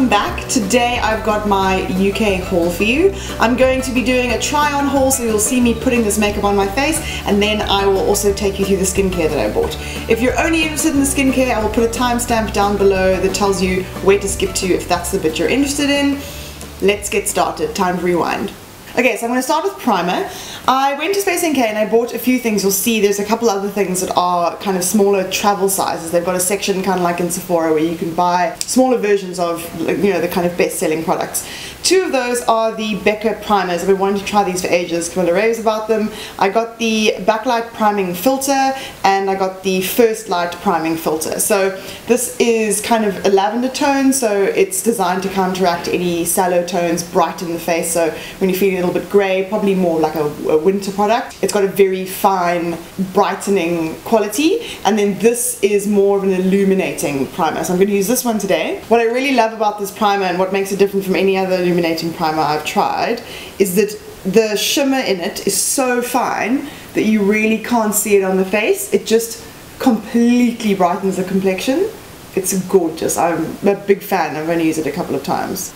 welcome back. Today I've got my UK haul for you. I'm going to be doing a try-on haul, so you'll see me putting this makeup on my face, and then I will also take you through the skincare that I bought. If you're only interested in the skincare, I will put a timestamp down below that tells you where to skip to if that's the bit you're interested in. Let's get started. Time to rewind. Okay, so I'm going to start with primer. I went to Space NK and I bought a few things. You'll see there's a couple other things that are kind of smaller travel sizes. They've got a section kind of like in Sephora where you can buy smaller versions of, you know, the kind of best-selling products. Two of those are the Becca primers. I've been wanting to try these for ages. Camilla raves about them. I got the Backlight Priming Filter and I got the First Light Priming Filter. So this is kind of a lavender tone, so it's designed to counteract any sallow tones, brighten the face. So when you're feeling a little bit grey, probably more like a winter product. It's got a very fine brightening quality, and then this is more of an illuminating primer. So I'm going to use this one today. What I really love about this primer and what makes it different from any other illuminating primer I've tried is that the shimmer in it is so fine that you really can't see it on the face. It just completely brightens the complexion. It's gorgeous. I'm a big fan. I've only used it a couple of times.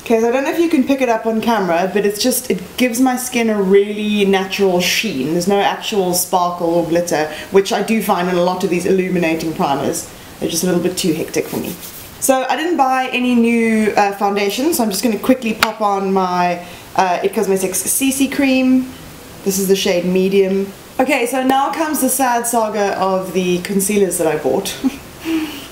Okay, so I don't know if you can pick it up on camera, but it gives my skin a really natural sheen. There's no actual sparkle or glitter, which I do find in a lot of these illuminating primers. They're just a little bit too hectic for me. So I didn't buy any new foundation, so I'm just going to quickly pop on my It Cosmetics CC Cream. This is the shade Medium. Okay, so now comes the sad saga of the concealers that I bought.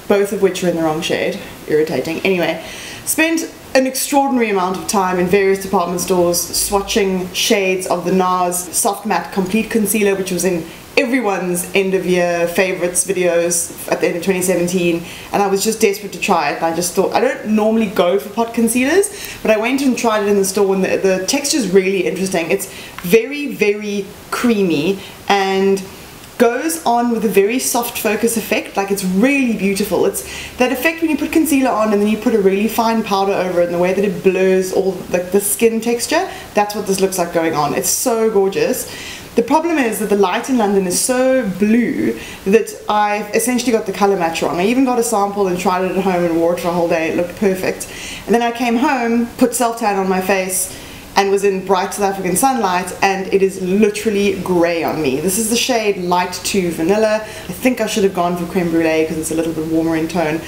Both of which are in the wrong shade. Irritating. Anyway, spent an extraordinary amount of time in various department stores swatching shades of the NARS Soft Matte Complete Concealer, which was in everyone's end of year favorites videos at the end of 2017, and I was just desperate to try it. And I just thought, I don't normally go for pot concealers, but I went and tried it in the store, and the texture is really interesting. It's very, very creamy and goes on with a very soft focus effect. Like, it's really beautiful. It's that effect when you put concealer on and then you put a really fine powder over it, and the way that it blurs all the skin texture, that's what this looks like going on. It's so gorgeous. The problem is that the light in London is so blue that I've essentially got the colour match wrong. I even got a sample and tried it at home and wore it for a whole day. It looked perfect. And then I came home, put self-tan on my face, and was in bright South African sunlight, and it is literally grey on me. This is the shade Light 2 Vanilla. I think I should have gone for Creme Brulee because it's a little bit warmer in tone.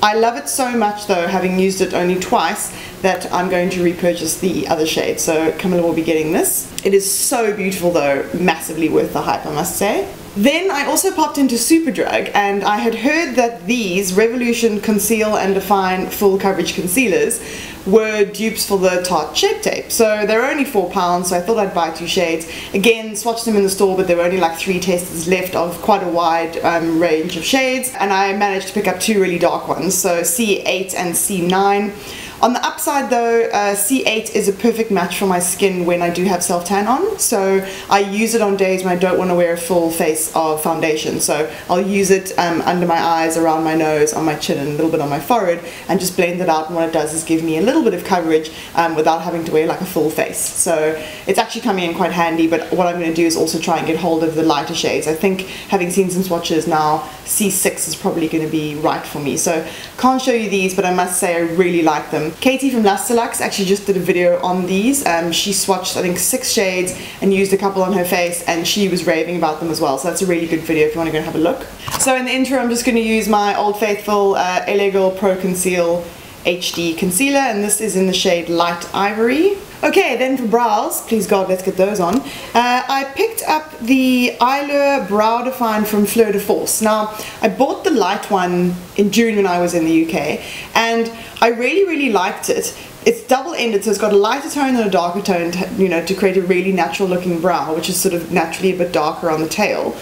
I love it so much though, having used it only twice, that I'm going to repurchase the other shade. So Camilla will be getting this. It is so beautiful though, massively worth the hype, I must say. Then I also popped into Superdrug, and I had heard that these Revolution Conceal and Define Full Coverage Concealers were dupes for the Tarte Shape Tape. So they're only £4, so I thought I'd buy two shades. Again, swatched them in the store, but there were only like 3 testers left of quite a wide range of shades, and I managed to pick up 2 really dark ones, so C8 and C9. On the upside though, C8 is a perfect match for my skin when I do have self-tan on, so I use it on days when I don't want to wear a full face of foundation. So I'll use it under my eyes, around my nose, on my chin, and a little bit on my forehead, and just blend it out, and what it does is give me a little bit of coverage without having to wear like a full face. So it's actually coming in quite handy, but what I'm going to do is also try and get hold of the lighter shades. I think, having seen some swatches now, C6 is probably going to be right for me. So can't show you these, but I must say I really like them. Katie from Lustrelux actually just did a video on these. She swatched I think 6 shades and used a couple on her face, and she was raving about them as well, so that's a really good video if you want to go and have a look. So in the intro I'm just going to use my Old Faithful LA Girl Pro Conceal HD Concealer, and this is in the shade Light Ivory. Okay, then for brows, please God, let's get those on. I picked up the Eyelure Brow Define from Fleur de Force. Now, I bought the light one in June when I was in the UK, and I really, really liked it. It's double-ended, so it's got a lighter tone and a darker tone, to create a really natural looking brow, which is sort of naturally a bit darker on the tail.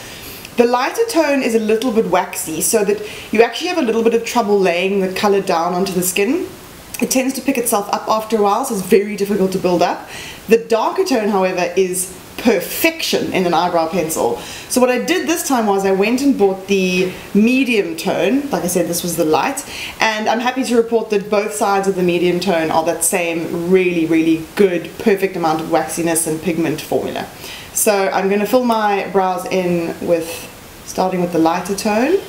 The lighter tone is a little bit waxy, so that you actually have a little bit of trouble laying the colour down onto the skin. It tends to pick itself up after a while, so it's very difficult to build up. The darker tone, however, is perfection in an eyebrow pencil. So what I did this time was I went and bought the medium tone. Like I said, this was the light, and I'm happy to report that both sides of the medium tone are that same really, really good, perfect amount of waxiness and pigment formula. So I'm going to fill my brows in with, starting with the lighter tone.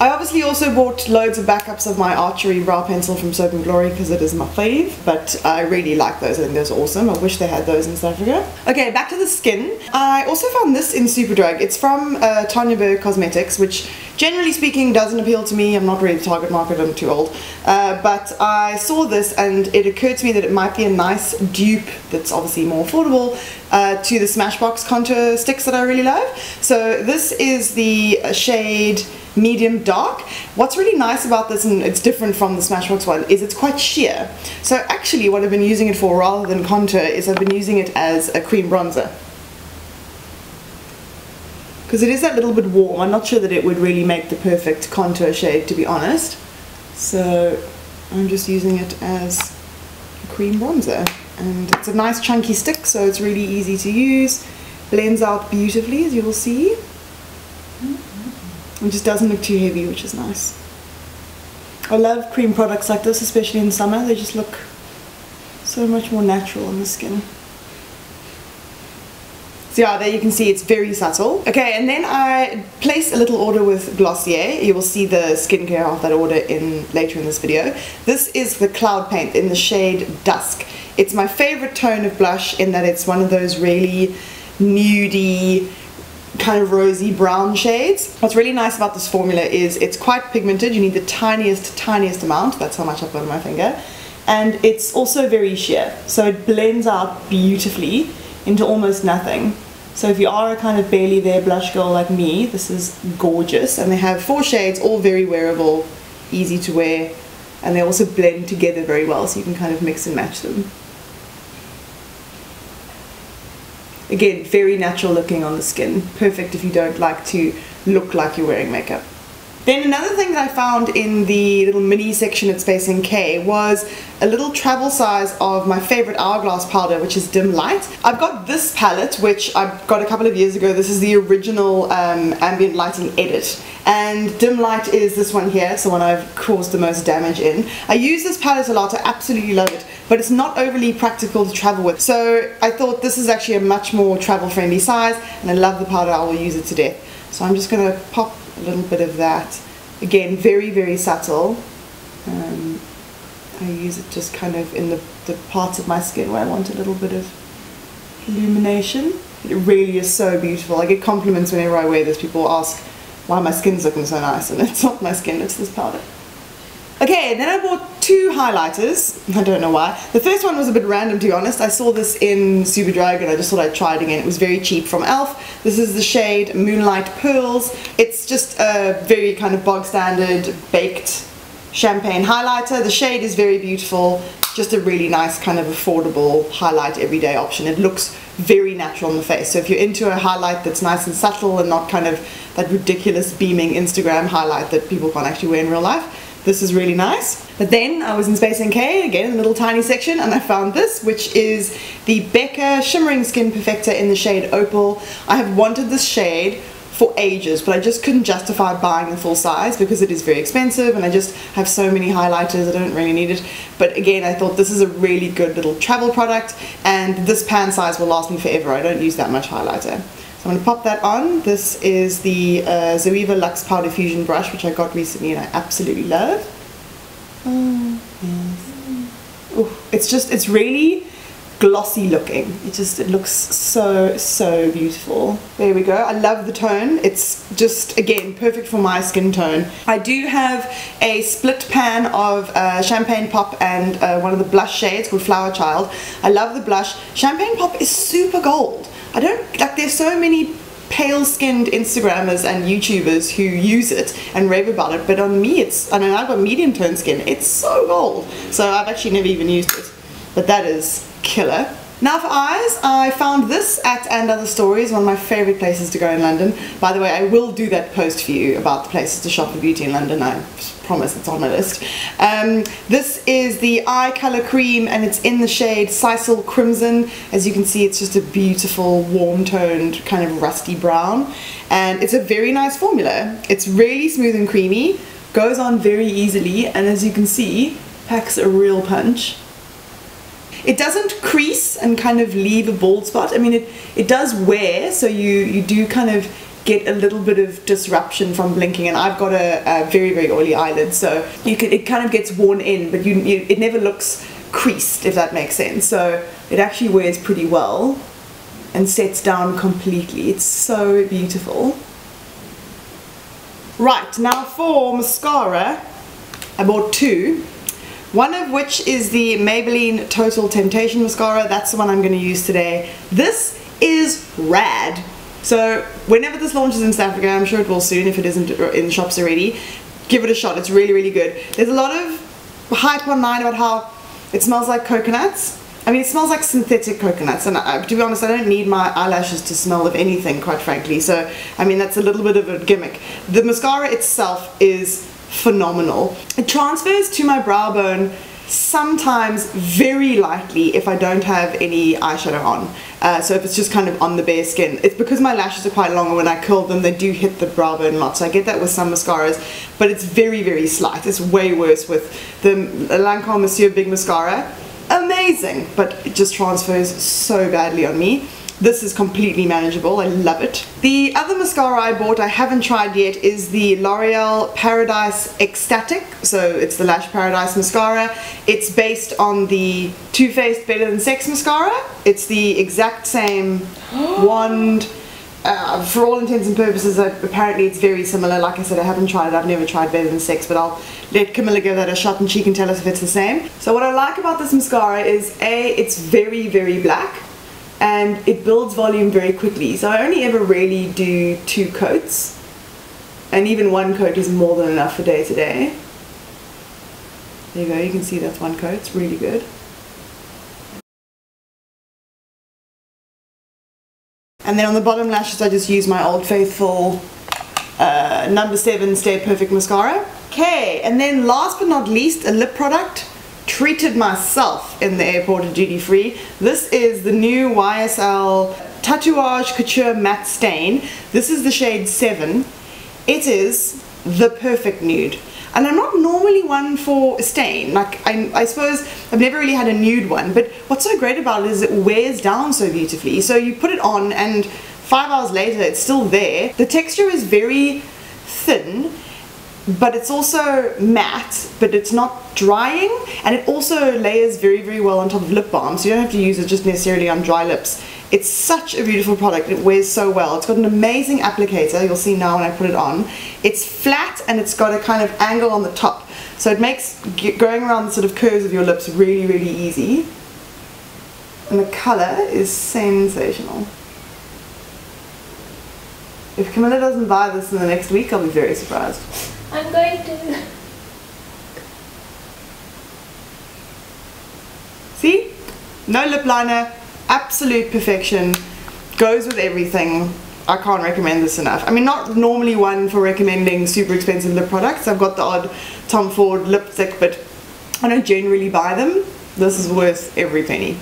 I obviously also bought loads of backups of my Archery brow pencil from Soap and Glory because it is my fave, but I really like those. I think those are awesome. I wish they had those in South Africa. Okay, back to the skin. I also found this in Superdrug. It's from Tanya Berg Cosmetics, which generally speaking doesn't appeal to me. I'm not really the target market, I'm too old. But I saw this and it occurred to me that it might be a nice dupe that's obviously more affordable to the Smashbox contour sticks that I really love. So this is the shade Medium Dark. What's really nice about this, and it's different from the Smashbox one, is it's quite sheer. So actually what I've been using it for rather than contour is I've been using it as a cream bronzer. Because it is that little bit warm. I'm not sure that it would really make the perfect contour shade, to be honest. So I'm just using it as a cream bronzer. And it's a nice chunky stick, so it's really easy to use. Blends out beautifully, as you will see. It just doesn't look too heavy, which is nice. I love cream products like this, especially in summer. They just look so much more natural on the skin. So yeah, there you can see it's very subtle. Okay, and then I placed a little order with Glossier. You will see the skincare of that order later in this video. This is the Cloud Paint in the shade Dusk. It's my favorite tone of blush in that it's one of those really nudie, kind of rosy brown shades. What's really nice about this formula is it's quite pigmented. You need the tiniest amount. That's how much I've got on my finger. And it's also very sheer. So it blends out beautifully into almost nothing. So if you are a kind of barely there blush girl like me, this is gorgeous. And they have 4 shades, all very wearable, easy to wear, and they also blend together very well, so you can kind of mix and match them. Again, very natural looking on the skin. Perfect if you don't like to look like you're wearing makeup. Then another thing that I found in the little mini section at Space NK was a little travel size of my favorite Hourglass powder, which is Dim Light. I've got this palette, which I got a couple of years ago. This is the original ambient lighting edit. And Dim Light is this one here, so one I've caused the most damage in. I use this palette a lot, I absolutely love it, but it's not overly practical to travel with. So I thought this is actually a much more travel friendly size, and I love the powder, I will use it to death. So I'm just going to pop a little bit of that. Again, very subtle. I use it just kind of in the parts of my skin where I want a little bit of illumination. It really is so beautiful. I get compliments whenever I wear this. People ask why my skin's looking so nice, and it's not my skin, it's this powder. Okay, then I bought 2 highlighters. I don't know why. The first one was a bit random, to be honest. I saw this in Superdrug and I just thought I'd try it again. It was very cheap from e.l.f. This is the shade Moonlight Pearls. It's just a very kind of bog standard baked champagne highlighter. The shade is very beautiful. Just a really nice kind of affordable highlight everyday option. It looks very natural on the face. So if you're into a highlight that's nice and subtle and not kind of that ridiculous beaming Instagram highlight that people can't actually wear in real life, this is really nice. But then I was in Space NK, again in a little tiny section, and I found this, which is the Becca Shimmering Skin Perfector in the shade Opal. I have wanted this shade for ages, but I just couldn't justify buying the full size because it is very expensive and I just have so many highlighters, I don't really need it. But again, I thought this is a really good little travel product, and this pan size will last me forever. I don't use that much highlighter. So I'm going to pop that on. This is the Zoeva Luxe Powder Fusion brush, which I got recently and I absolutely love. Oh, yes. Ooh, it's really glossy looking. It looks so beautiful. There we go. I love the tone. It's just, again, perfect for my skin tone. I do have a split pan of Champagne Pop and one of the blush shades called Flower Child. I love the blush. Champagne Pop is super gold. I don't, like, there's so many pale skinned Instagrammers and YouTubers who use it and rave about it, but on me it's, I mean, I've got medium tone skin, it's so gold. So I've actually never even used it, but that is killer. Now for eyes, I found this at And Other Stories, one of my favourite places to go in London. By the way, I will do that post for you about the places to shop for beauty in London. I promise it's on my list. This is the eye colour cream and it's in the shade Sisal Crimson. As you can see, it's just a beautiful warm toned kind of rusty brown, and it's a very nice formula. It's really smooth and creamy, goes on very easily, and as you can see, packs a real punch. It doesn't crease and kind of leave a bald spot. I mean, it does wear, so you do kind of get a little bit of disruption from blinking, and I've got a very, very oily eyelid, so it kind of gets worn in, but it never looks creased, if that makes sense. So it actually wears pretty well and sets down completely. It's so beautiful. Right, now for mascara, I bought two. One of which is the Maybelline Total Temptation Mascara. That's the one I'm going to use today. This is rad. So whenever this launches in South Africa, I'm sure it will soon if it isn't in the shops already, give it a shot. It's really, really good. There's a lot of hype online about how it smells like coconuts. I mean, it smells like synthetic coconuts, and to be honest, I don't need my eyelashes to smell of anything, quite frankly. So, I mean, that's a little bit of a gimmick. The mascara itself is phenomenal. It transfers to my brow bone sometimes very lightly if I don't have any eyeshadow on. So if it's just kind of on the bare skin. It's because my lashes are quite long, and when I curl them they do hit the brow bone a lot, so I get that with some mascaras, but it's very, very slight. It's way worse with the Lancome Monsieur Big Mascara. Amazing, but it just transfers so badly on me. This is completely manageable. I love it. The other mascara I bought, I haven't tried yet, is the L'Oreal Paradise Ecstatic. So it's the Lash Paradise mascara. It's based on the Too Faced Better Than Sex mascara. It's the exact same wand. For all intents and purposes, apparently it's very similar. Like I said, I haven't tried it. I've never tried Better Than Sex, but I'll let Camilla give that a shot and she can tell us if it's the same. So what I like about this mascara is, A, it's very, very black, and it builds volume very quickly. So I only ever really do 2 coats, and even 1 coat is more than enough for day to day. There you go, you can see that's 1 coat. It's really good. And then on the bottom lashes I just use my Old Faithful number 7 Stay Perfect mascara. Okay, and then last but not least, a lip product. Treated myself in the airport at duty free. This is the new YSL Tatouage Couture Matte Stain. This is the shade 7. It is the perfect nude. And I'm not normally one for a stain. Like, I suppose I've never really had a nude one, but what's so great about it is it wears down so beautifully. So you put it on and 5 hours later it's still there. The texture is very thin, but it's also matte, but it's not drying, and it also layers very, very well on top of lip balm, so you don't have to use it just necessarily on dry lips. It's such a beautiful product. It wears so well. It's got an amazing applicator. You'll see now when I put it on. It's flat and it's got a kind of angle on the top, so it makes going around the sort of curves of your lips really, really easy. And the colour is sensational. If Camilla doesn't buy this in the next week, I'll be very surprised. I'm going to. See? No lip liner, absolute perfection, goes with everything. I can't recommend this enough. I mean, not normally one for recommending super expensive lip products. I've got the odd Tom Ford lipstick, but I don't generally buy them. This is worth every penny.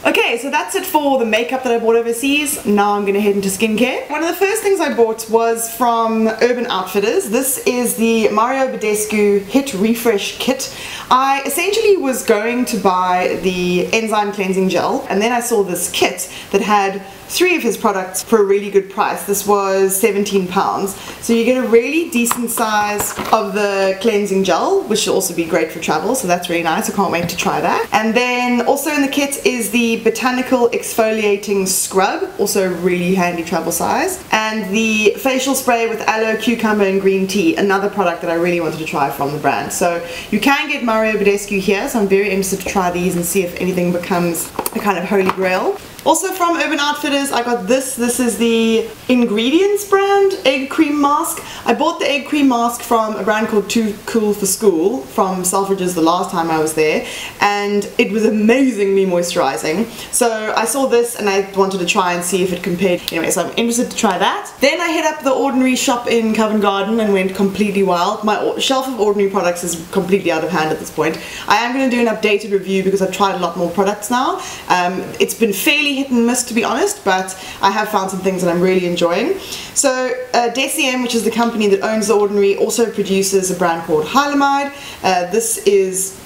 Okay, so that's it for the makeup that I bought overseas. Now I'm going to head into skincare. One of the first things I bought was from Urban Outfitters. This is the Mario Badescu Hit Refresh Kit. I essentially was going to buy the enzyme cleansing gel, and then I saw this kit that had 3 of his products for a really good price. This was £17. So you get a really decent size of the cleansing gel, which should also be great for travel, so that's really nice. I can't wait to try that. And then also in the kit is the Botanical Exfoliating Scrub, also really handy travel size. And the facial spray with aloe, cucumber and green tea, another product that I really wanted to try from the brand. So you can get Mario Badescu here, so I'm very interested to try these and see if anything becomes a kind of holy grail. Also from Urban Outfitters, I got this. This is the Ingredients brand egg cream mask. I bought the egg cream mask from a brand called Too Cool for School from Selfridges the last time I was there, and it was amazingly moisturizing. So I saw this and I wanted to try and see if it compared. Anyway, so I'm interested to try that. Then I hit up the Ordinary shop in Covent Garden and went completely wild. My shelf of Ordinary products is completely out of hand at this point. I am going to do an updated review because I've tried a lot more products now. It's been fairly hit and miss, to be honest, but I have found some things that I'm really enjoying. So Deciem, which is the company that owns The Ordinary, also produces a brand called Hylamide. This is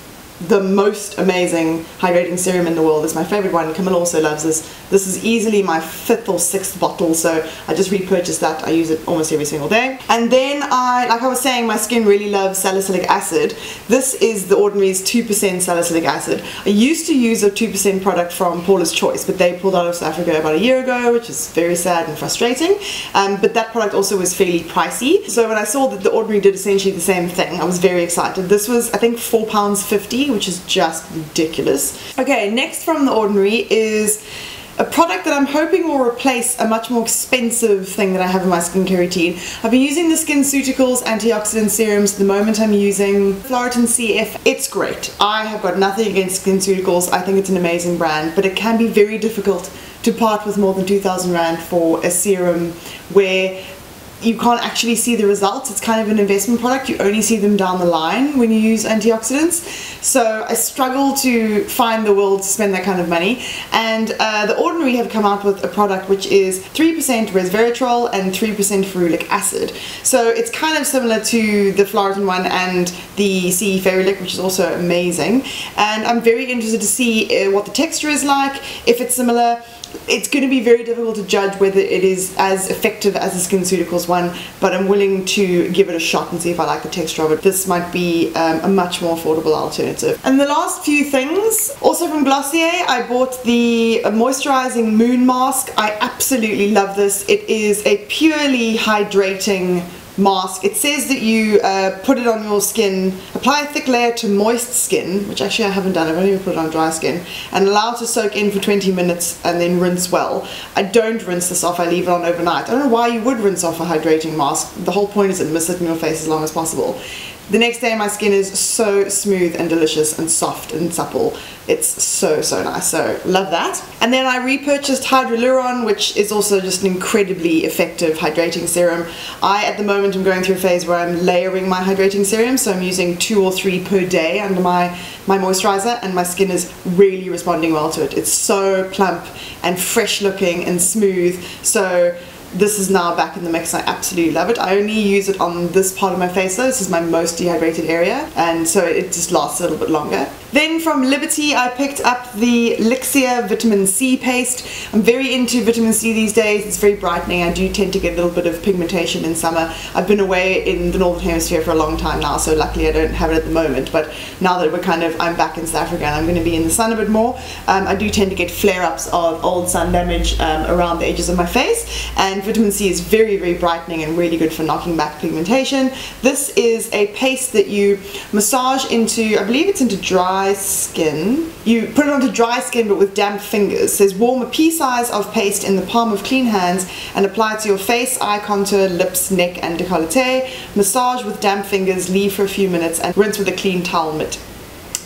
the most amazing hydrating serum in the world. It's my favorite one. Camilla also loves this. This is easily my 5th or 6th bottle, so I just repurchased that. I use it almost every single day. And then like I was saying, my skin really loves salicylic acid. This is The Ordinary's 2% salicylic acid. I used to use a 2% product from Paula's Choice, but they pulled out of South Africa about a year ago, which is very sad and frustrating. But that product also was fairly pricey. So when I saw that The Ordinary did essentially the same thing, I was very excited. This was, I think, £4.50, which is just ridiculous. Okay, next from The Ordinary is a product that I'm hoping will replace a much more expensive thing that I have in my skincare routine. I've been using the SkinCeuticals antioxidant serums. At the moment I'm using Floritin CF. It's great. I have got nothing against SkinCeuticals. I think it's an amazing brand, but it can be very difficult to part with more than 2,000 Rand for a serum where you can't actually see the results. It's kind of an investment product. You only see them down the line when you use antioxidants. So I struggle to find the will to spend that kind of money. And The Ordinary have come out with a product which is 3% resveratrol and 3% ferulic acid. So it's kind of similar to the Floritin one and the CE Ferulic, which is also amazing. And I'm very interested to see what the texture is like, if it's similar. It's going to be very difficult to judge whether it is as effective as the SkinCeuticals one, but I'm willing to give it a shot and see if I like the texture of it. This might be a much more affordable alternative. And the last few things, also from Glossier, I bought the moisturizing moon mask. I absolutely love this. It is a purely hydrating mask. It says that you put it on your skin, apply a thick layer to moist skin, which actually I haven't done, I've only put it on dry skin, and allow it to soak in for 20 minutes and then rinse well. I don't rinse this off, I leave it on overnight. I don't know why you would rinse off a hydrating mask. The whole point is to miss it in your face as long as possible. The next day my skin is so smooth and delicious and soft and supple. It's so nice, so love that. And then I repurchased Hydroluron, which is also just an incredibly effective hydrating serum. At the moment am going through a phase where I'm layering my hydrating serum, so I'm using 2 or 3 per day under my moisturizer, and my skin is really responding well to it. It's so plump and fresh looking and smooth, so this is now back in the mix. I absolutely love it. I only use it on this part of my face though. This is my most dehydrated area, and so it just lasts a little bit longer. Then from Liberty I picked up the Lixia Vitamin C paste. I'm very into vitamin C these days. It's very brightening. I do tend to get a little bit of pigmentation in summer. I've been away in the Northern Hemisphere for a long time now, so luckily I don't have it at the moment, but now that I'm back in South Africa and I'm going to be in the sun a bit more, I do tend to get flare-ups of old sun damage around the edges of my face, and vitamin C is very brightening and really good for knocking back pigmentation. This is a paste that you massage into, I believe it's into dry skin. You put it onto dry skin but with damp fingers. It says warm a pea size of paste in the palm of clean hands and apply it to your face, eye contour, lips, neck and décolleté. Massage with damp fingers, leave for a few minutes and rinse with a clean towel mitt.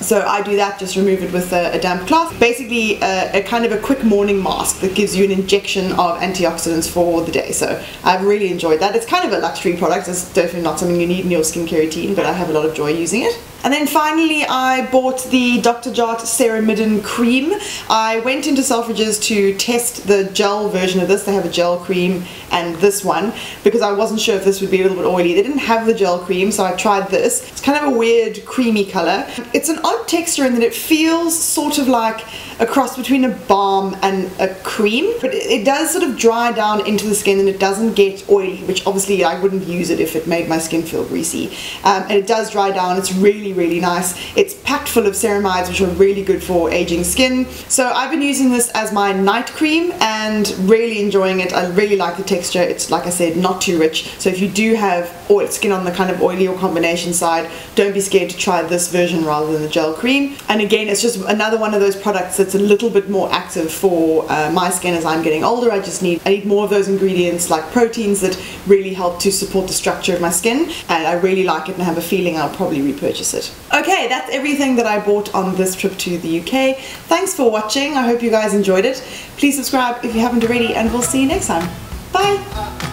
So I do that, just remove it with a damp cloth. Basically a kind of a quick morning mask that gives you an injection of antioxidants for the day. So I've really enjoyed that. It's kind of a luxury product. It's definitely not something you need in your skincare routine, but I have a lot of joy using it. And then finally I bought the Dr. Jart Ceramidin Cream. I went into Selfridges to test the gel version of this. They have a gel cream and this one, because I wasn't sure if this would be a little bit oily. They didn't have the gel cream, so I tried this. It's kind of a weird creamy color. It's an odd texture in that it feels sort of like a cross between a balm and a cream, but it does sort of dry down into the skin and it doesn't get oily, which obviously I wouldn't use it if it made my skin feel greasy. And it does dry down. It's really nice. It's packed full of ceramides, which are really good for aging skin. So I've been using this as my night cream and really enjoying it. I really like the texture. It's, like I said, not too rich. So if you do have skin on the kind of oily or combination side, don't be scared to try this version rather than the gel cream. And again, it's just another one of those products that's a little bit more active for my skin as I'm getting older. I need more of those ingredients like proteins that really help to support the structure of my skin, and I really like it and I have a feeling I'll probably repurchase it. Okay, that's everything that I bought on this trip to the UK. Thanks for watching. I hope you guys enjoyed it. Please subscribe if you haven't already, and we'll see you next time. Bye!